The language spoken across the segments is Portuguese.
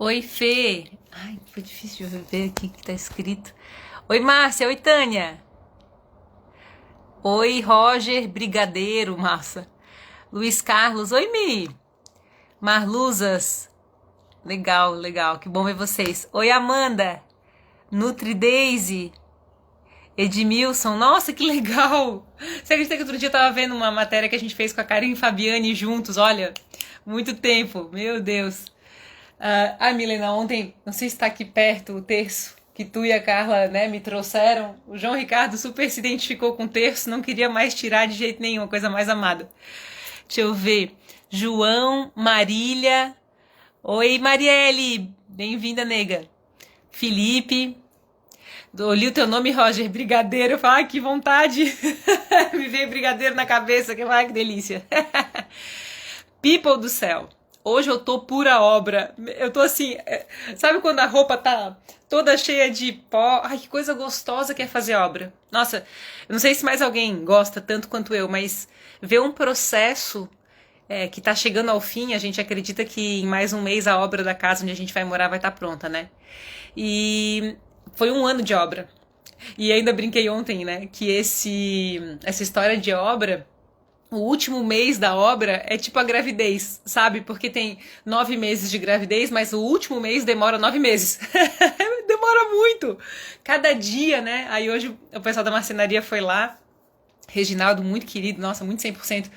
Oi, Fê. Ai, foi difícil de ver aqui o que tá escrito. Oi, Márcia. Oi, Tânia. Oi, Roger Brigadeiro, massa. Luiz Carlos. Oi, Mi. Marluzas. Legal, legal. Que bom ver vocês. Oi, Amanda. Nutri Daisy. Edmilson. Nossa, que legal. Você acredita que outro dia eu tava vendo uma matéria que a gente fez com a Karen e Fabiane juntos? Olha, muito tempo. Meu Deus. Milena, ontem, não sei se está aqui perto o terço que tu e a Carla, né, me trouxeram. O João Ricardo super se identificou com o terço, não queria mais tirar de jeito nenhum, a coisa mais amada. Deixa eu ver. João, Marília. Oi, Marielle. Bem-vinda, nega. Felipe. Olhei o teu nome, Roger, Brigadeiro. Eu falo, ai, que vontade. Me veio Brigadeiro na cabeça, que delícia. People do céu. Hoje eu tô pura obra. Eu tô assim, sabe quando a roupa tá toda cheia de pó? Ai, que coisa gostosa que é fazer obra. Nossa, eu não sei se mais alguém gosta tanto quanto eu, mas ver um processo que tá chegando ao fim, a gente acredita que em mais um mês a obra da casa onde a gente vai morar vai estar pronta, né? E foi um ano de obra. E ainda brinquei ontem, né, que essa história de obra, o último mês da obra é tipo a gravidez, sabe? Porque tem 9 meses de gravidez, mas o último mês demora 9 meses. Demora muito. Cada dia, né? Aí hoje o pessoal da marcenaria foi lá. Reginaldo, muito querido, nossa, muito 100%.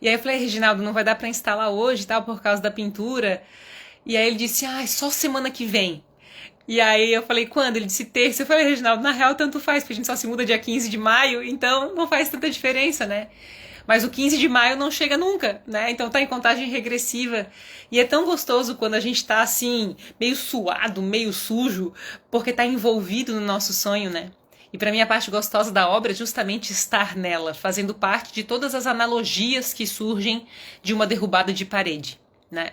E aí eu falei, Reginaldo, não vai dar pra instalar hoje e tal, por causa da pintura. E aí ele disse, só semana que vem. E aí eu falei, quando? Ele disse terça. Eu falei, Reginaldo, na real tanto faz, porque a gente só se muda dia 15 de maio, então não faz tanta diferença, né? Mas o 15 de maio não chega nunca, né? Então tá em contagem regressiva. E é tão gostoso quando a gente tá assim, meio suado, meio sujo, porque tá envolvido no nosso sonho, né? E para mim a parte gostosa da obra é justamente estar nela, fazendo parte de todas as analogias que surgem de uma derrubada de parede, né?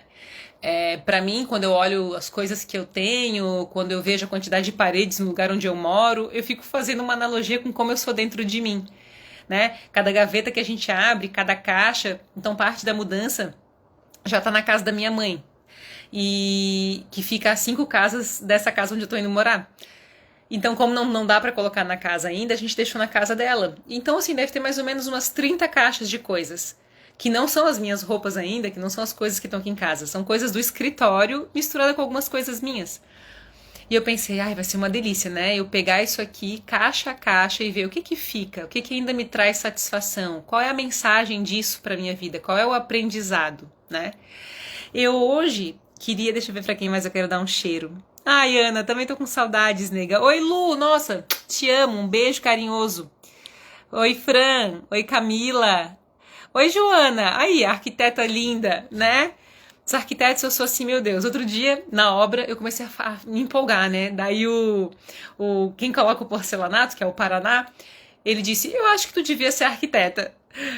Para mim, quando eu olho as coisas que eu tenho, quando eu vejo a quantidade de paredes no lugar onde eu moro, eu fico fazendo uma analogia com como eu sou dentro de mim, né? Cada gaveta que a gente abre, cada caixa, então parte da mudança já tá na casa da minha mãe, e que fica a 5 casas dessa casa onde eu tô indo morar. Então, como não dá pra colocar na casa ainda, a gente deixou na casa dela. Então, assim, deve ter mais ou menos umas 30 caixas de coisas que não são as minhas roupas ainda, que não são as coisas que estão aqui em casa, são coisas do escritório misturada com algumas coisas minhas. E eu pensei, vai ser uma delícia, né? Eu pegar isso aqui, caixa a caixa, e ver o que que fica, o que que ainda me traz satisfação, qual é a mensagem disso pra minha vida, qual é o aprendizado, né? Eu hoje queria, deixa eu ver pra quem mais eu quero dar um cheiro. Ai, Ana, também tô com saudades, nega. Oi, Lu, nossa, te amo, um beijo carinhoso. Oi, Fran, oi, Camila. Oi, Joana. Aí, arquiteta linda, né? Os arquitetos, eu sou assim, meu Deus. Outro dia, na obra, eu comecei a me empolgar, né? Daí quem coloca o porcelanato, que é o Paraná, ele disse, eu acho que tu devia ser arquiteta.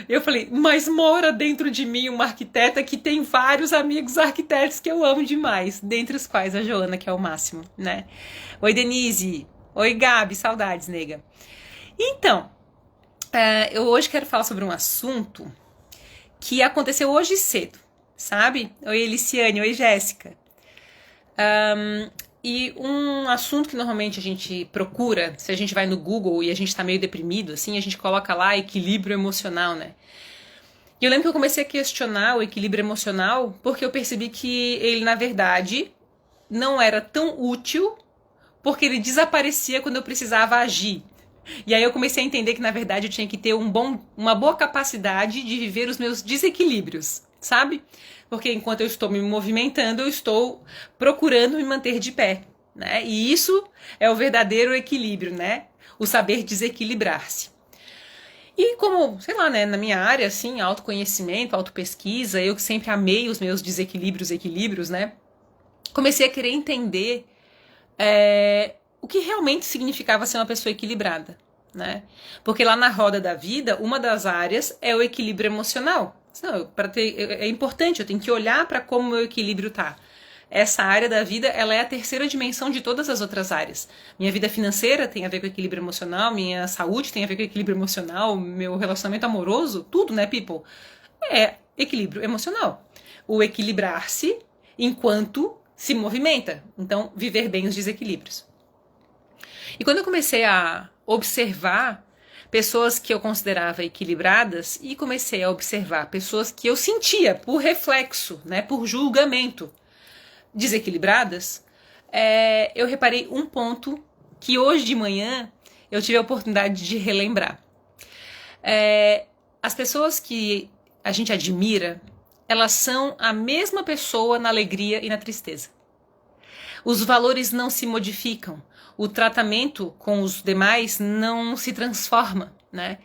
Eu falei, mas mora dentro de mim uma arquiteta que tem vários amigos arquitetos que eu amo demais, dentre os quais a Joana, que é o máximo, né? Oi, Denise. Oi, Gabi. Saudades, nega. Então, eu hoje quero falar sobre um assunto que aconteceu hoje cedo, sabe? Oi, Eliciane. Oi, Jéssica. E um assunto que normalmente a gente procura, se a gente vai no Google e a gente tá meio deprimido, assim, a gente coloca lá equilíbrio emocional, né? E eu lembro que eu comecei a questionar o equilíbrio emocional porque eu percebi que ele, na verdade, não era tão útil porque ele desaparecia quando eu precisava agir. E aí eu comecei a entender que, na verdade, eu tinha que ter uma boa capacidade de viver os meus desequilíbrios, sabe? Porque enquanto eu estou me movimentando, eu estou procurando me manter de pé, né? E isso é o verdadeiro equilíbrio, né? O saber desequilibrar-se. E como, sei lá, né, na minha área, assim, autoconhecimento, autopesquisa, eu que sempre amei os meus desequilíbrios, equilíbrios, né? Comecei a querer entender o que realmente significava ser uma pessoa equilibrada, né? Porque lá na roda da vida, uma das áreas é o equilíbrio emocional. Não, é importante, eu tenho que olhar para como o meu equilíbrio tá. Essa área da vida, ela é a terceira dimensão de todas as outras áreas. Minha vida financeira tem a ver com equilíbrio emocional, minha saúde tem a ver com equilíbrio emocional, meu relacionamento amoroso, tudo, né, people? É equilíbrio emocional. O equilibrar-se enquanto se movimenta. Então, viver bem os desequilíbrios. E quando eu comecei a observar pessoas que eu considerava equilibradas e comecei a observar pessoas que eu sentia por reflexo, né, por julgamento, desequilibradas, eu reparei um ponto que hoje de manhã eu tive a oportunidade de relembrar. As pessoas que a gente admira, elas são a mesma pessoa na alegria e na tristeza. Os valores não se modificam, o tratamento com os demais não se transforma, né?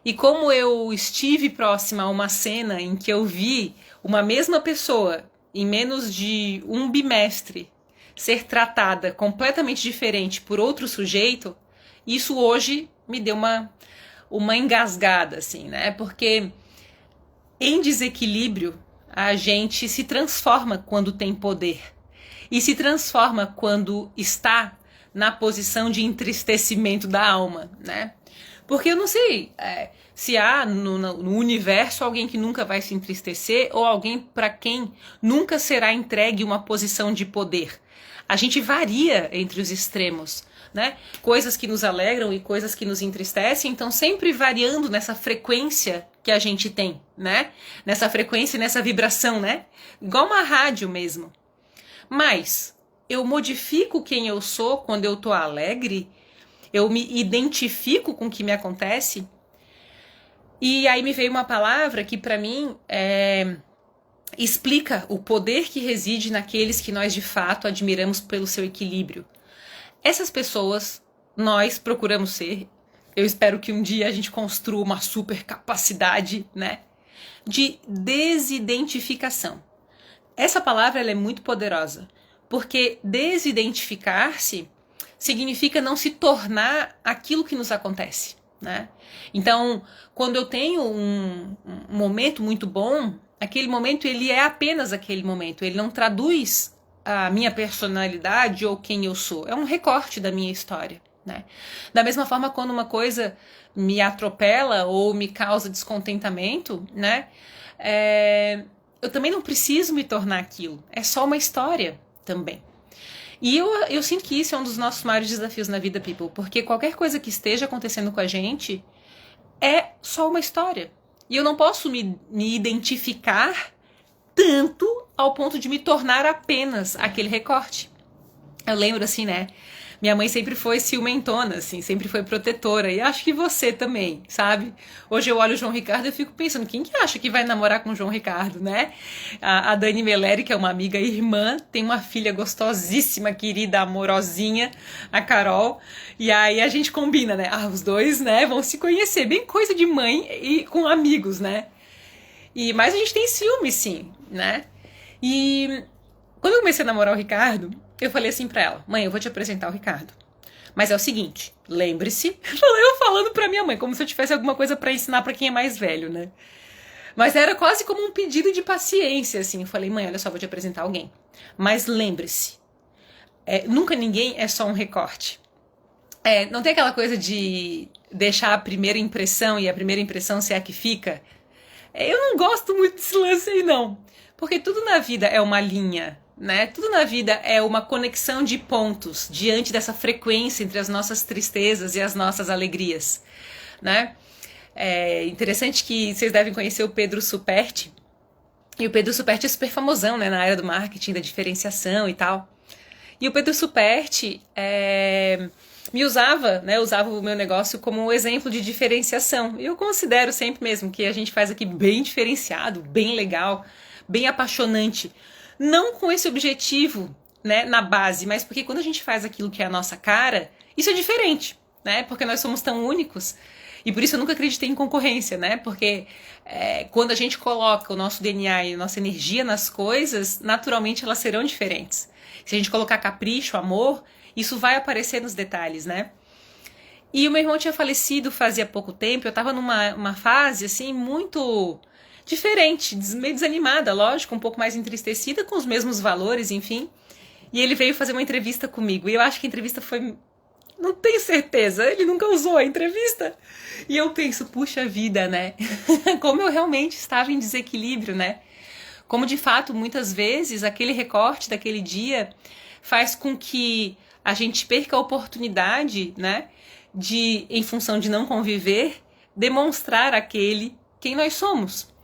E como eu estive próxima a uma cena em que eu vi uma mesma pessoa, em menos de um bimestre, ser tratada completamente diferente por outro sujeito, isso hoje me deu uma engasgada, assim, né? Porque em desequilíbrio, a gente se transforma quando tem poder. E se transforma quando está na posição de entristecimento da alma, né? Porque eu não sei se há no universo alguém que nunca vai se entristecer ou alguém para quem nunca será entregue uma posição de poder. A gente varia entre os extremos, né? Coisas que nos alegram e coisas que nos entristecem, então sempre variando nessa frequência que a gente tem, né? Nessa frequência e nessa vibração, né? Igual uma rádio mesmo. Mas eu modifico quem eu sou quando eu tô alegre, eu me identifico com o que me acontece. E aí me veio uma palavra que para mim explica o poder que reside naqueles que nós de fato admiramos pelo seu equilíbrio. Essas pessoas nós procuramos ser. Eu espero que um dia a gente construa uma super capacidade, né, de desidentificação. Essa palavra ela é muito poderosa, porque desidentificar-se significa não se tornar aquilo que nos acontece, né? Então, quando eu tenho um momento muito bom, aquele momento ele é apenas aquele momento, ele não traduz a minha personalidade ou quem eu sou, é um recorte da minha história, né? Da mesma forma, quando uma coisa me atropela ou me causa descontentamento, né? Eu também não preciso me tornar aquilo. É só uma história também. E eu sinto que isso é um dos nossos maiores desafios na vida, people. Porque qualquer coisa que esteja acontecendo com a gente é só uma história. E eu não posso me identificar tanto ao ponto de me tornar apenas aquele recorte. Eu lembro assim, né? Minha mãe sempre foi ciumentona, assim, sempre foi protetora. E acho que você também, sabe? Hoje eu olho o João Ricardo e eu fico pensando, quem que acha que vai namorar com o João Ricardo, né? A Dani Meleri, que é uma amiga irmã, tem uma filha gostosíssima, querida, amorosinha, a Carol. E aí a gente combina, né? Os dois, né, vão se conhecer. Bem coisa de mãe e com amigos, né? Mas a gente tem ciúme, sim, né? E quando eu comecei a namorar o Ricardo, eu falei assim pra ela, mãe, eu vou te apresentar o Ricardo. Mas é o seguinte, lembre-se, eu falando pra minha mãe, como se eu tivesse alguma coisa pra ensinar pra quem é mais velho, né? Mas era quase como um pedido de paciência, assim. Eu falei, mãe, olha só, vou te apresentar alguém. Mas lembre-se, nunca ninguém é só um recorte. Não tem aquela coisa de deixar a primeira impressão e a primeira impressão ser a que fica. Eu não gosto muito desse lance aí, não. Porque tudo na vida é uma linha, né? Tudo na vida é uma conexão de pontos diante dessa frequência entre as nossas tristezas e as nossas alegrias, né? É interessante que vocês devem conhecer o Pedro Superti. E o Pedro Superti é super famosão, né? Na área do marketing, da diferenciação e tal. E o Pedro Superti me usava, né? Usava o meu negócio como exemplo de diferenciação. E eu considero sempre mesmo que a gente faz aqui bem diferenciado, bem legal, bem apaixonante. Não com esse objetivo, né, na base, mas porque quando a gente faz aquilo que é a nossa cara, isso é diferente, né? Porque nós somos tão únicos. E por isso eu nunca acreditei em concorrência, né? Porque quando a gente coloca o nosso DNA e a nossa energia nas coisas, naturalmente elas serão diferentes. Se a gente colocar capricho, amor, isso vai aparecer nos detalhes, né? E o meu irmão tinha falecido fazia pouco tempo, eu tava numa fase, assim, muito diferente, meio desanimada, lógico, um pouco mais entristecida, com os mesmos valores, enfim. E ele veio fazer uma entrevista comigo, e eu acho que a entrevista foi... Não tenho certeza, ele nunca usou a entrevista. E eu penso, puxa vida, né? Como eu realmente estava em desequilíbrio, né? Como de fato, muitas vezes, aquele recorte daquele dia faz com que a gente perca a oportunidade, né, de, em função de não conviver, demonstrar quem nós somos.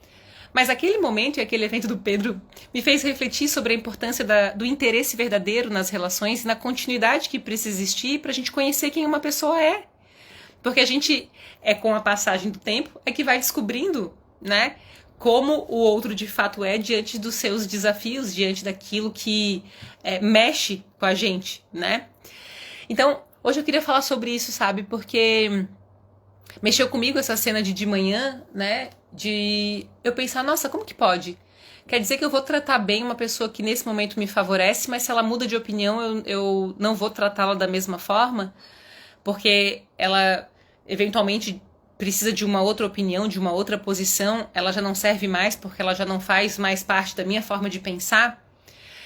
Mas aquele momento e aquele evento do Pedro me fez refletir sobre a importância do interesse verdadeiro nas relações e na continuidade que precisa existir para a gente conhecer quem uma pessoa é. Porque a gente, com a passagem do tempo, é que vai descobrindo, né, como o outro de fato é diante dos seus desafios, diante daquilo que mexe com a gente, né? Então, hoje eu queria falar sobre isso, sabe? Porque mexeu comigo essa cena de manhã, né? De eu pensar, nossa, como que pode? Quer dizer que eu vou tratar bem uma pessoa que nesse momento me favorece, mas se ela muda de opinião, eu não vou tratá-la da mesma forma? Porque ela eventualmente precisa de uma outra opinião, de uma outra posição, ela já não serve mais porque ela já não faz mais parte da minha forma de pensar.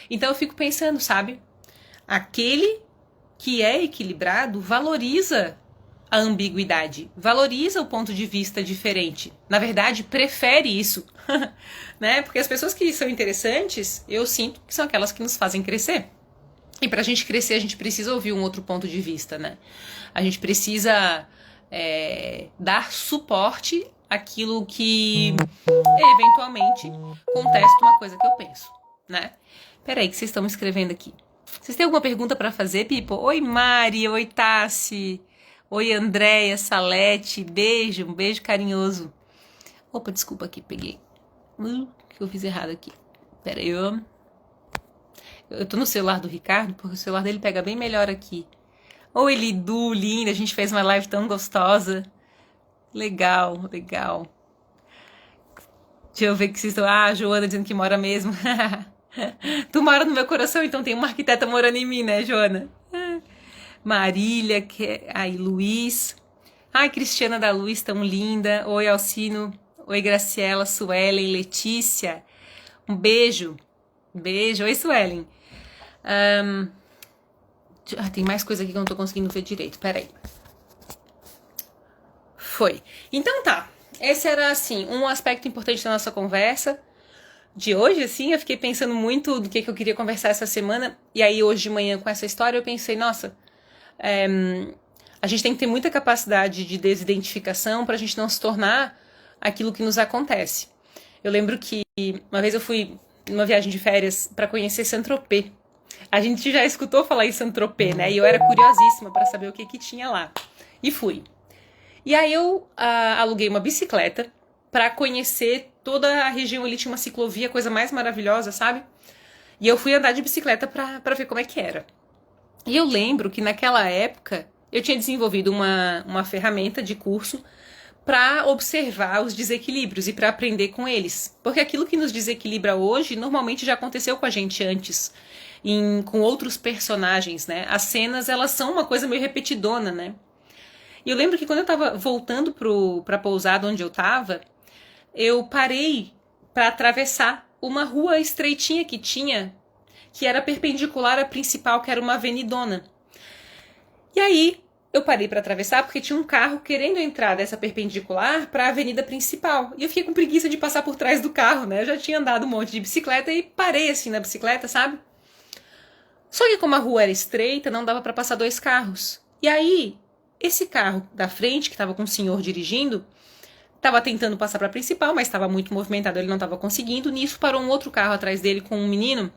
Então eu fico pensando, sabe? Aquele que é equilibrado valoriza a ambiguidade, valoriza o ponto de vista diferente. Na verdade, prefere isso, né? Porque as pessoas que são interessantes, eu sinto que são aquelas que nos fazem crescer. E pra gente crescer, a gente precisa ouvir um outro ponto de vista, né? A gente precisa dar suporte àquilo que eventualmente contesta uma coisa que eu penso, né? Peraí, que vocês estão me escrevendo aqui. Vocês têm alguma pergunta pra fazer, people? Oi, Mari. Oi, Tassi. Oi, Andréia, Salete. Beijo, um beijo carinhoso. Opa, desculpa aqui, peguei. O que eu fiz errado aqui? Peraí, eu tô no celular do Ricardo, porque o celular dele pega bem melhor aqui. Oi, Lidu, linda, a gente fez uma live tão gostosa. Legal, legal. Deixa eu ver que vocês estão... Ah, a Joana dizendo que mora mesmo. Tu mora no meu coração, então tem uma arquiteta morando em mim, né, Joana? Marília, ai, Luiz. Ai, Cristiana da Luz, tão linda. Oi, Alcino. Oi, Graciela, Suelen, Letícia. Um beijo. Beijo. Oi, Suelen. Tem mais coisa aqui que eu não tô conseguindo ver direito. Peraí. Foi. Então tá. Esse era, assim, um aspecto importante da nossa conversa de hoje, assim. Eu fiquei pensando muito do que eu queria conversar essa semana. E aí, hoje de manhã, com essa história, eu pensei, nossa, a gente tem que ter muita capacidade de desidentificação pra gente não se tornar aquilo que nos acontece. Eu lembro que uma vez eu fui numa viagem de férias pra conhecer Saint-Tropez. A gente já escutou falar em Saint-Tropez, né? E eu era curiosíssima pra saber o que tinha lá. E fui. E aí eu aluguei uma bicicleta pra conhecer toda a região ali. Tinha uma ciclovia, coisa mais maravilhosa, sabe? E eu fui andar de bicicleta pra ver como é que era. E eu lembro que naquela época eu tinha desenvolvido uma ferramenta de curso para observar os desequilíbrios e para aprender com eles. Porque aquilo que nos desequilibra hoje normalmente já aconteceu com a gente antes, com outros personagens, né? As cenas, elas são uma coisa meio repetidona, né? E eu lembro que quando eu tava voltando pra pousada onde eu tava, eu parei para atravessar uma rua estreitinha que tinha, que era perpendicular à principal, que era uma avenidona. E aí eu parei para atravessar porque tinha um carro querendo entrar dessa perpendicular para a avenida principal. E eu fiquei com preguiça de passar por trás do carro, né? Eu já tinha andado um monte de bicicleta e parei assim na bicicleta, sabe? Só que como a rua era estreita, não dava para passar dois carros. E aí, esse carro da frente, que estava com o senhor dirigindo, estava tentando passar para a principal, mas estava muito movimentado, ele não estava conseguindo. Nisso parou um outro carro atrás dele com um menino.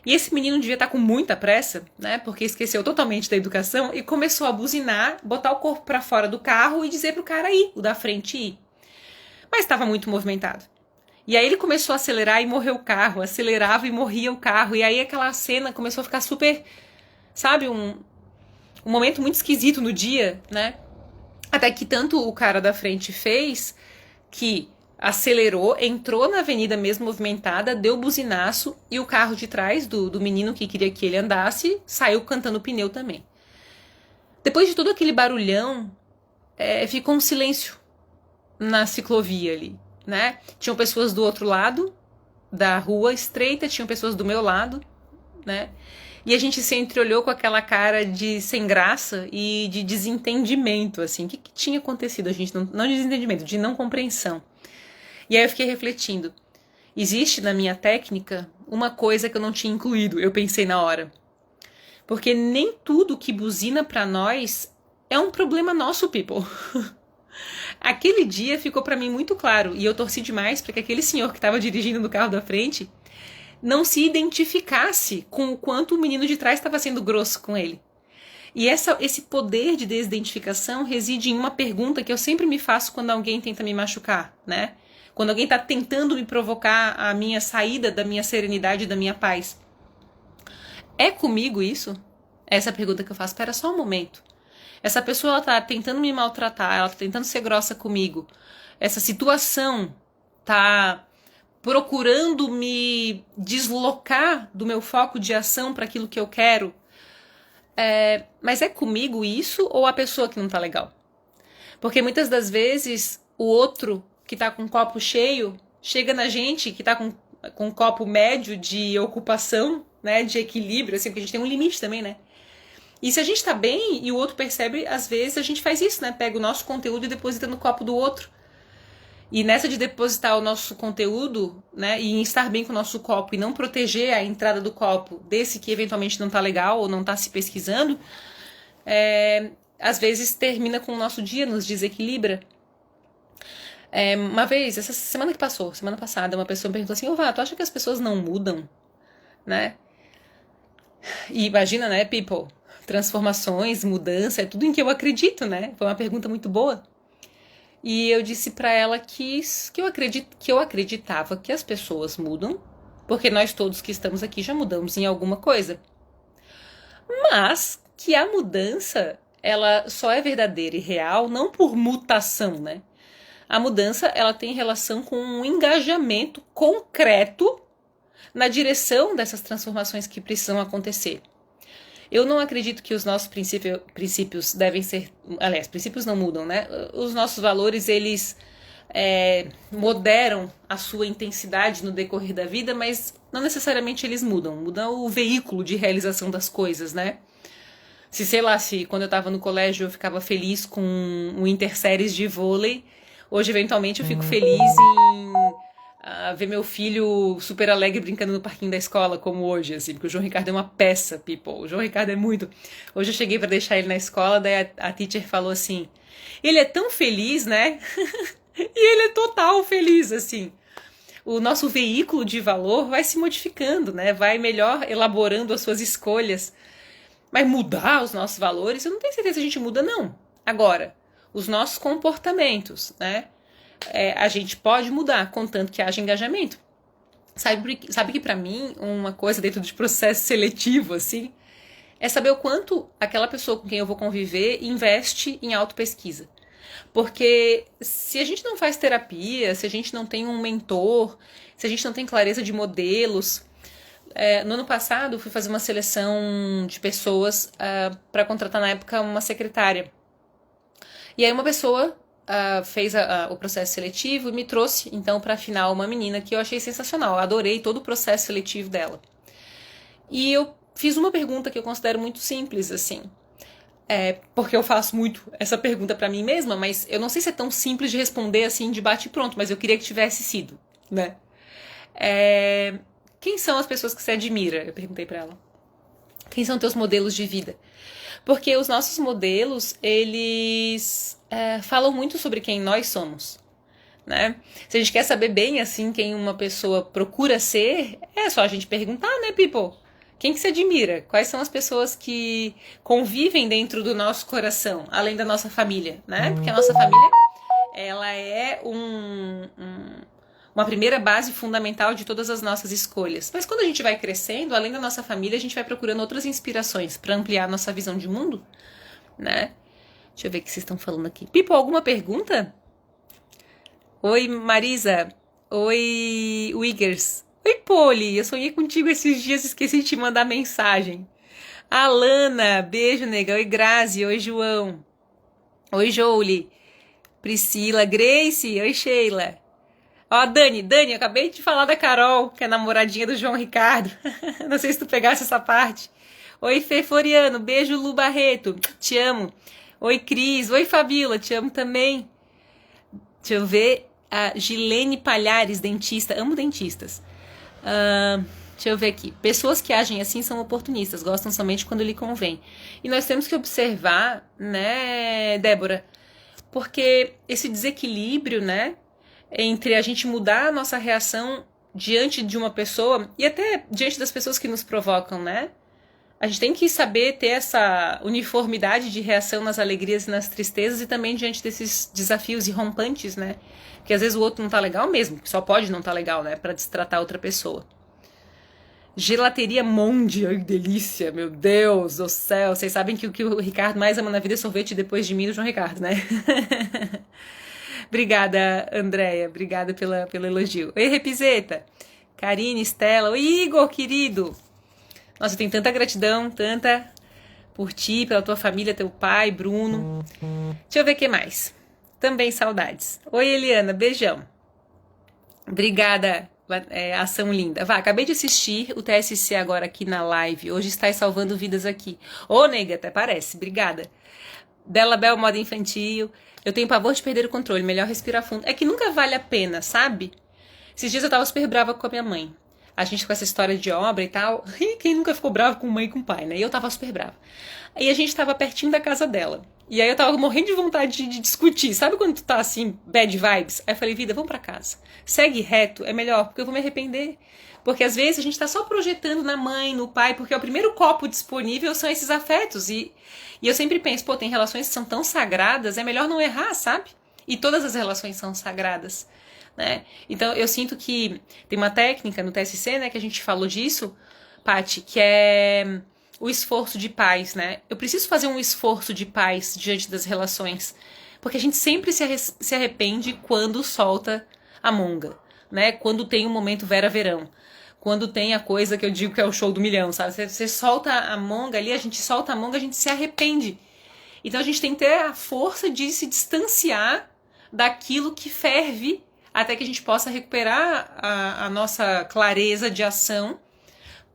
E esse menino devia estar com muita pressa, né? Porque esqueceu totalmente da educação e começou a buzinar, botar o corpo para fora do carro e dizer pro cara ir, o da frente ir. Mas estava muito movimentado. E aí ele começou a acelerar e morreu o carro, acelerava e morria o carro. E aí aquela cena começou a ficar super, sabe, um momento muito esquisito no dia, né? Até que tanto o cara da frente fez que acelerou, entrou na avenida mesmo movimentada, deu buzinaço e o carro de trás do menino que queria que ele andasse saiu cantando pneu também. Depois de todo aquele barulhão, ficou um silêncio na ciclovia ali, né? Tinham pessoas do outro lado da rua estreita, tinham pessoas do meu lado, né? E a gente se entreolhou com aquela cara de sem graça e de desentendimento, assim. O que tinha acontecido? A gente não de desentendimento, de não compreensão. E aí eu fiquei refletindo. existe na minha técnica uma coisa que eu não tinha incluído, eu pensei na hora. Porque nem tudo que buzina pra nós é um problema nosso, people. Aquele dia ficou pra mim muito claro, e eu torci demais para que aquele senhor que estava dirigindo no carro da frente não se identificasse com o quanto o menino de trás estava sendo grosso com ele. E esse poder de desidentificação reside em uma pergunta que eu sempre me faço quando alguém tenta me machucar, né? Quando alguém está tentando me provocar a minha saída da minha serenidade, da minha paz. É comigo isso? Essa pergunta que eu faço. Espera só um momento. Essa pessoa, ela tá tentando me maltratar, ela tá tentando ser grossa comigo. Essa situação tá procurando me deslocar do meu foco de ação para aquilo que eu quero. Mas é comigo isso ou a pessoa que não tá legal? Porque muitas das vezes o outro que tá com um copo cheio chega na gente que tá com um copo médio de ocupação, né, de equilíbrio, assim, porque a gente tem um limite também, né? E se a gente tá bem e o outro percebe, às vezes a gente faz isso, né? Pega o nosso conteúdo e deposita no copo do outro. E nessa de depositar o nosso conteúdo, né, e estar bem com o nosso copo e não proteger a entrada do copo desse que eventualmente não tá legal ou não tá se pesquisando, às vezes termina com o nosso dia, nos desequilibra. Uma vez, essa semana que passou, semana passada, uma pessoa me perguntou assim, Vá, tu acha que as pessoas não mudam? Né? E imagina, né, people, transformações, mudança, é tudo em que eu acredito, né? Foi uma pergunta muito boa. E eu disse pra ela que eu acreditava que as pessoas mudam, porque nós todos que estamos aqui já mudamos em alguma coisa. Mas que a mudança, ela só é verdadeira e real não por mutação, né? A mudança, ela tem relação com um engajamento concreto na direção dessas transformações que precisam acontecer. Eu não acredito que os nossos princípios devem ser... Aliás, princípios não mudam, né? Os nossos valores, eles moderam a sua intensidade no decorrer da vida, mas não necessariamente eles mudam. Mudam o veículo de realização das coisas, né? Se quando eu estava no colégio eu ficava feliz com o interséries de vôlei, hoje eventualmente eu fico feliz em ver meu filho super alegre brincando no parquinho da escola, como hoje, assim, porque o João Ricardo é uma peça, people. O João Ricardo é muito... Hoje eu cheguei pra deixar ele na escola, daí a teacher falou assim, ele é tão feliz, né? E ele é total feliz, assim. O nosso veículo de valor vai se modificando, né? Vai melhor elaborando as suas escolhas. Mas mudar os nossos valores, eu não tenho certeza se a gente muda, não. Agora, os nossos comportamentos, né? A gente pode mudar, contanto que haja engajamento. Sabe que pra mim, uma coisa dentro de processo seletivo, assim, é saber o quanto aquela pessoa com quem eu vou conviver investe em autopesquisa. Porque se a gente não faz terapia, se a gente não tem um mentor, se a gente não tem clareza de modelos... no ano passado, eu fui fazer uma seleção de pessoas para contratar, na época, uma secretária. E aí uma pessoa fez o processo seletivo e me trouxe, então, para a final, uma menina que eu achei sensacional. Eu adorei todo o processo seletivo dela. E eu fiz uma pergunta que eu considero muito simples, assim. Porque eu faço muito essa pergunta para mim mesma, mas eu não sei se é tão simples de responder assim, de bate e pronto, mas eu queria que tivesse sido, né? Quem são as pessoas que você admira? Eu perguntei pra ela. Quem são teus modelos de vida? Porque os nossos modelos, eles falam muito sobre quem nós somos, né? Se a gente quer saber bem, assim, quem uma pessoa procura ser, é só a gente perguntar, né, people? Quem que você admira? Quais são as pessoas que convivem dentro do nosso coração, além da nossa família, né? Porque a nossa família, ela é uma primeira base fundamental de todas as nossas escolhas. Mas quando a gente vai crescendo, além da nossa família, a gente vai procurando outras inspirações para ampliar a nossa visão de mundo, né? Deixa eu ver o que vocês estão falando aqui. Pipo, alguma pergunta? Oi, Marisa. Oi, Wiggers. Oi, Poli. Eu sonhei contigo esses dias, esqueci de te mandar mensagem. Alana, beijo, nega. Oi, Grazi. Oi, João. Oi, Jolie. Priscila, Grace. Oi, Sheila. Ó, Dani, eu acabei de falar da Carol, que é namoradinha do João Ricardo. Não sei se tu pegasse essa parte. Oi, Fê Floriano, beijo, Lu Barreto, te amo. Oi, Cris, oi, Fabíola, te amo também. Deixa eu ver. A Gilene Palhares, dentista. Amo dentistas. Deixa eu ver aqui. Pessoas que agem assim são oportunistas, gostam somente quando lhe convém. E nós temos que observar, né, Débora, porque esse desequilíbrio, né, entre a gente mudar a nossa reação diante de uma pessoa e até diante das pessoas que nos provocam, né? A gente tem que saber ter essa uniformidade de reação nas alegrias e nas tristezas e também diante desses desafios irrompantes, né? Porque às vezes o outro não tá legal mesmo, só pode não tá legal, né? Pra destratar outra pessoa. Gelateria Monde, ai delícia, meu Deus do céu. Vocês sabem que o que o Ricardo mais ama na vida é sorvete depois de mim do João Ricardo, né? Obrigada, Andréia, obrigada pelo elogio. Oi, Repiseta, Karine, Estela, oi, Igor, querido. Nossa, eu tenho tanta gratidão, tanta por ti, pela tua família, teu pai, Bruno. Deixa eu ver o que mais. Também saudades. Oi, Eliana, beijão. Obrigada, ação linda. Vá, acabei de assistir o TSC agora aqui na live. Hoje está salvando vidas aqui. Ô, nega, até parece. Obrigada. Bela Bel, moda infantil. Eu tenho pavor de perder o controle. Melhor respirar fundo. É que nunca vale a pena, sabe? Esses dias eu tava super brava com a minha mãe. A gente com essa história de obra e tal. E quem nunca ficou bravo com mãe e com pai, né? E eu tava super brava. Aí a gente tava pertinho da casa dela. E aí eu tava morrendo de vontade de discutir. Sabe quando tu tá assim, bad vibes? Aí eu falei, vida, vamos pra casa. Segue reto, é melhor, porque eu vou me arrepender. Porque às vezes a gente tá só projetando na mãe, no pai, porque é o primeiro copo disponível são esses afetos. E eu sempre penso, pô, tem relações que são tão sagradas, é melhor não errar, sabe? E todas as relações são sagradas. Né? Então eu sinto que tem uma técnica no TSC, né, que a gente falou disso, Paty, que é o esforço de paz, né? Eu preciso fazer um esforço de paz diante das relações, porque a gente sempre se arrepende quando solta a monga, né? Quando tem um momento Vera Verão, quando tem a coisa que eu digo que é o show do milhão, sabe? Você solta a monga ali, a gente solta a monga, a gente se arrepende. Então a gente tem que ter a força de se distanciar daquilo que ferve até que a gente possa recuperar a nossa clareza de ação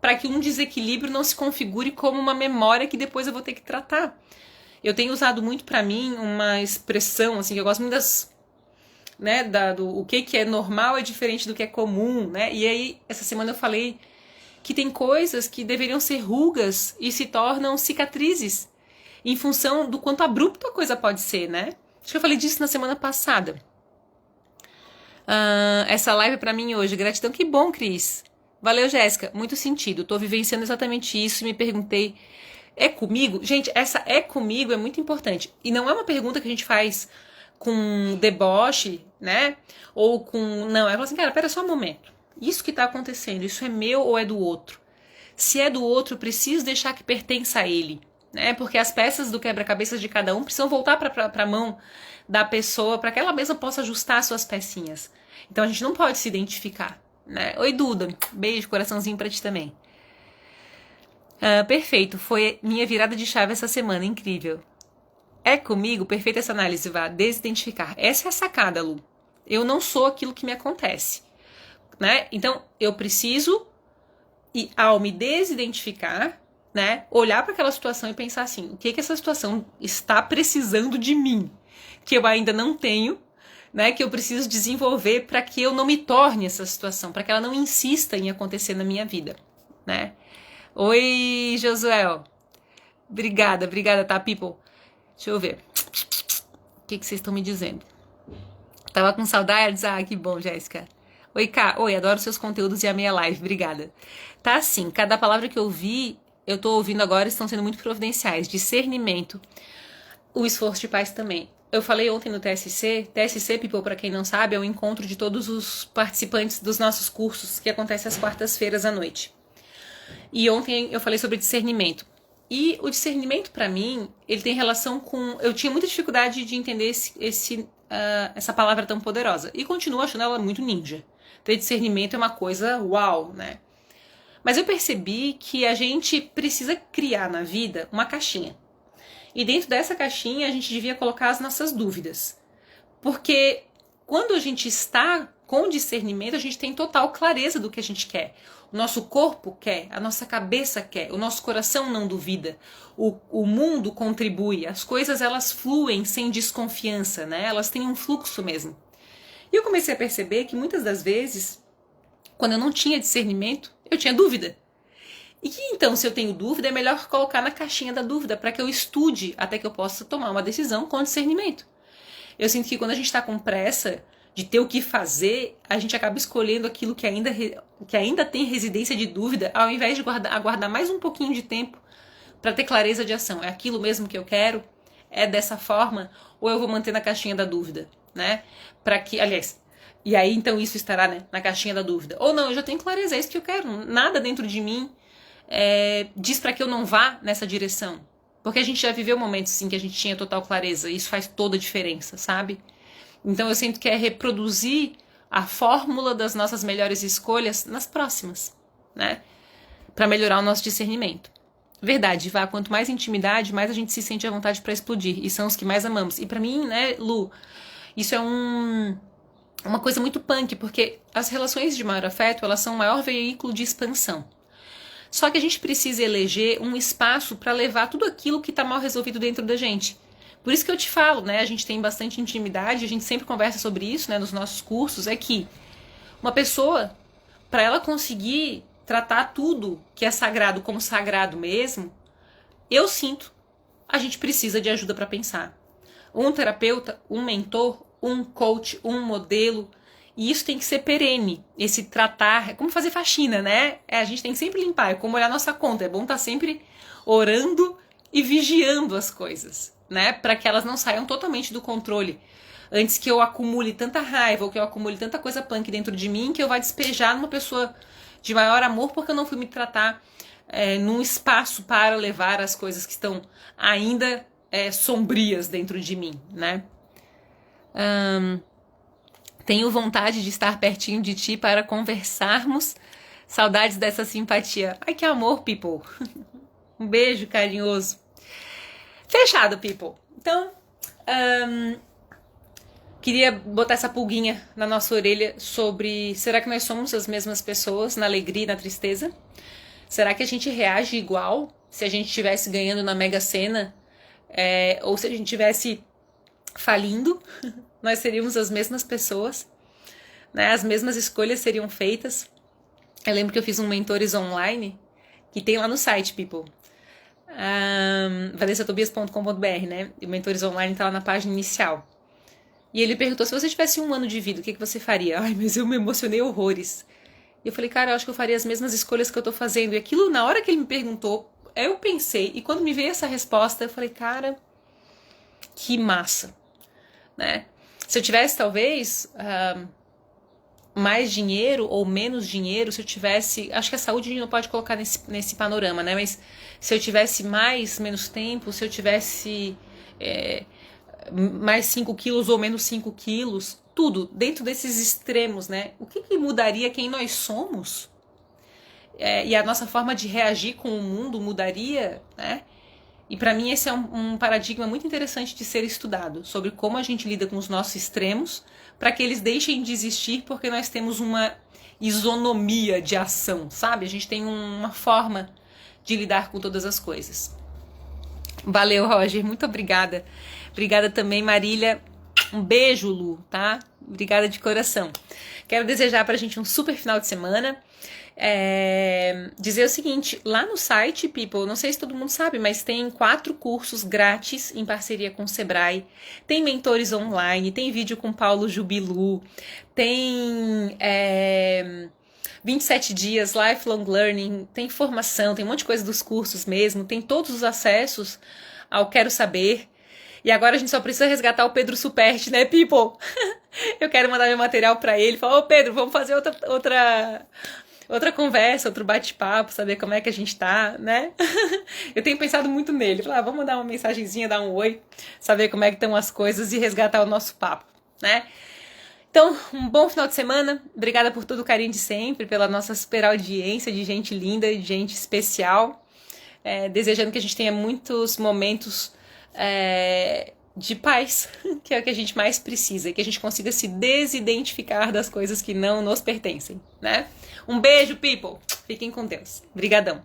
para que um desequilíbrio não se configure como uma memória que depois eu vou ter que tratar. Eu tenho usado muito para mim uma expressão, assim, que eu gosto muito das, né, o que é normal é diferente do que é comum, né? E aí, essa semana eu falei que tem coisas que deveriam ser rugas e se tornam cicatrizes em função do quanto abrupto a coisa pode ser, né? Acho que eu falei disso na semana passada. Essa live é pra mim hoje. Gratidão, que bom, Cris. Valeu, Jéssica. Muito sentido. Tô vivenciando exatamente isso e me perguntei, é comigo? Gente, essa é comigo é muito importante. E não é uma pergunta que a gente faz com deboche, né? Ou com... Não, é assim, cara, pera só um momento. Isso que tá acontecendo, isso é meu ou é do outro? Se é do outro, eu preciso deixar que pertença a ele, né? Porque as peças do quebra-cabeças de cada um precisam voltar pra mão da pessoa para que ela mesma possa ajustar suas pecinhas. Então a gente não pode se identificar, né? Oi, Duda. Beijo, coraçãozinho pra ti também. Perfeito. Foi minha virada de chave essa semana. Incrível. É comigo? Perfeita essa análise. Vá desidentificar. Essa é a sacada, Lu. Eu não sou aquilo que me acontece, né? Então eu preciso, e ao me desidentificar, né, olhar para aquela situação e pensar assim, o que essa situação está precisando de mim, que eu ainda não tenho, né, que eu preciso desenvolver para que eu não me torne essa situação, para que ela não insista em acontecer na minha vida, né? Oi, Josuel. Obrigada, tá, people? Deixa eu ver. O que vocês estão me dizendo? Tava com saudades? Ah, que bom, Jéssica. Oi, Cá. Oi, adoro seus conteúdos e a minha live. Obrigada. Tá assim, cada palavra que eu vi, eu tô ouvindo agora, estão sendo muito providenciais. Discernimento. O esforço de paz também. Eu falei ontem no TSC. TSC, people, pra quem não sabe, é o encontro de todos os participantes dos nossos cursos, que acontece às quartas-feiras à noite. E ontem eu falei sobre discernimento. E o discernimento, pra mim, ele tem relação com... Eu tinha muita dificuldade de entender essa palavra tão poderosa. E continuo achando ela muito ninja. Ter discernimento é uma coisa uau, né? Mas eu percebi que a gente precisa criar na vida uma caixinha. E dentro dessa caixinha a gente devia colocar as nossas dúvidas. Porque quando a gente está com discernimento, a gente tem total clareza do que a gente quer. O nosso corpo quer, a nossa cabeça quer, o nosso coração não duvida. O mundo contribui, as coisas elas fluem sem desconfiança, né? Elas têm um fluxo mesmo. E eu comecei a perceber que muitas das vezes, quando eu não tinha discernimento, eu tinha dúvida. E que então, se eu tenho dúvida, é melhor colocar na caixinha da dúvida, para que eu estude até que eu possa tomar uma decisão com discernimento. Eu sinto que quando a gente está com pressa de ter o que fazer, a gente acaba escolhendo aquilo que ainda tem residência de dúvida, ao invés de aguardar mais um pouquinho de tempo para ter clareza de ação. É aquilo mesmo que eu quero? É dessa forma? Ou eu vou manter na caixinha da dúvida, né? Para que, aliás, e aí então isso estará, né, na caixinha da dúvida. Ou não, eu já tenho clareza, é isso que eu quero. Nada dentro de mim diz para que eu não vá nessa direção. Porque a gente já viveu momentos sim que a gente tinha total clareza. E isso faz toda a diferença, sabe? Então eu sinto que é reproduzir a fórmula das nossas melhores escolhas nas próximas, né? Para melhorar o nosso discernimento. Verdade, Vá, quanto mais intimidade, mais a gente se sente à vontade para explodir. E são os que mais amamos. E para mim, né, Lu, isso é uma coisa muito punk, porque as relações de maior afeto, elas são o maior veículo de expansão. Só que a gente precisa eleger um espaço para levar tudo aquilo que está mal resolvido dentro da gente. Por isso que eu te falo, né? A gente tem bastante intimidade, a gente sempre conversa sobre isso, né? Nos nossos cursos, é que uma pessoa, para ela conseguir tratar tudo que é sagrado como sagrado mesmo, eu sinto, a gente precisa de ajuda para pensar. Um terapeuta, um mentor, um coach, um modelo. E isso tem que ser perene. Esse tratar, é como fazer faxina, né? A gente tem que sempre limpar, é como olhar nossa conta. É bom estar sempre orando e vigiando as coisas, né? Para que elas não saiam totalmente do controle. Antes que eu acumule tanta raiva ou que eu acumule tanta coisa punk dentro de mim que eu vá despejar numa pessoa de maior amor porque eu não fui me tratar num espaço para levar as coisas que estão ainda sombrias dentro de mim, né? Tenho vontade de estar pertinho de ti para conversarmos. Saudades dessa simpatia. Ai, que amor, people. Um beijo carinhoso. Fechado, people. Então, queria botar essa pulguinha na nossa orelha sobre: será que nós somos as mesmas pessoas na alegria e na tristeza? Será que a gente reage igual se a gente estivesse ganhando na Mega Sena? Ou se a gente estivesse falindo? Nós seríamos as mesmas pessoas, né? As mesmas escolhas seriam feitas. Eu lembro que eu fiz um Mentores Online, que tem lá no site, people. vanessatobias.com.br, né? E o Mentores Online tá lá na página inicial. E ele perguntou: se você tivesse 1 ano de vida, o que você faria? Ai, mas eu me emocionei horrores. E eu falei: cara, eu acho que eu faria as mesmas escolhas que eu tô fazendo. E aquilo, na hora que ele me perguntou, eu pensei. E quando me veio essa resposta, eu falei: cara, que massa, né? Se eu tivesse, talvez, mais dinheiro ou menos dinheiro, se eu tivesse... Acho que a saúde a gente não pode colocar nesse panorama, né? Mas se eu tivesse menos tempo, se eu tivesse mais 5 quilos ou menos 5 quilos, tudo dentro desses extremos, né? O que mudaria quem nós somos? E a nossa forma de reagir com o mundo mudaria, né? E para mim esse é um paradigma muito interessante de ser estudado, sobre como a gente lida com os nossos extremos, para que eles deixem de existir, porque nós temos uma isonomia de ação, sabe? A gente tem uma forma de lidar com todas as coisas. Valeu, Roger, muito obrigada. Obrigada também, Marília. Um beijo, Lu, tá? Obrigada de coração. Quero desejar pra gente um super final de semana. Dizer o seguinte: lá no site, people, não sei se todo mundo sabe, mas tem 4 cursos grátis em parceria com o Sebrae, tem mentores online, tem vídeo com Paulo Jubilu, tem 27 dias lifelong learning, tem formação, tem um monte de coisa dos cursos mesmo, tem todos os acessos ao Quero Saber. E agora a gente só precisa resgatar o Pedro Superti, né, people? Eu quero mandar meu material pra ele, falar: ô Pedro, vamos fazer outra conversa, outro bate-papo, saber como é que a gente tá, né? Eu tenho pensado muito nele. Falar: vamos mandar uma mensagenzinha, dar um oi, saber como é que estão as coisas e resgatar o nosso papo, né? Então, um bom final de semana. Obrigada por todo o carinho de sempre, pela nossa super audiência de gente linda, de gente especial. Desejando que a gente tenha muitos momentos de paz, que é o que a gente mais precisa, e que a gente consiga se desidentificar das coisas que não nos pertencem, né? Um beijo, people! Fiquem com Deus. Brigadão!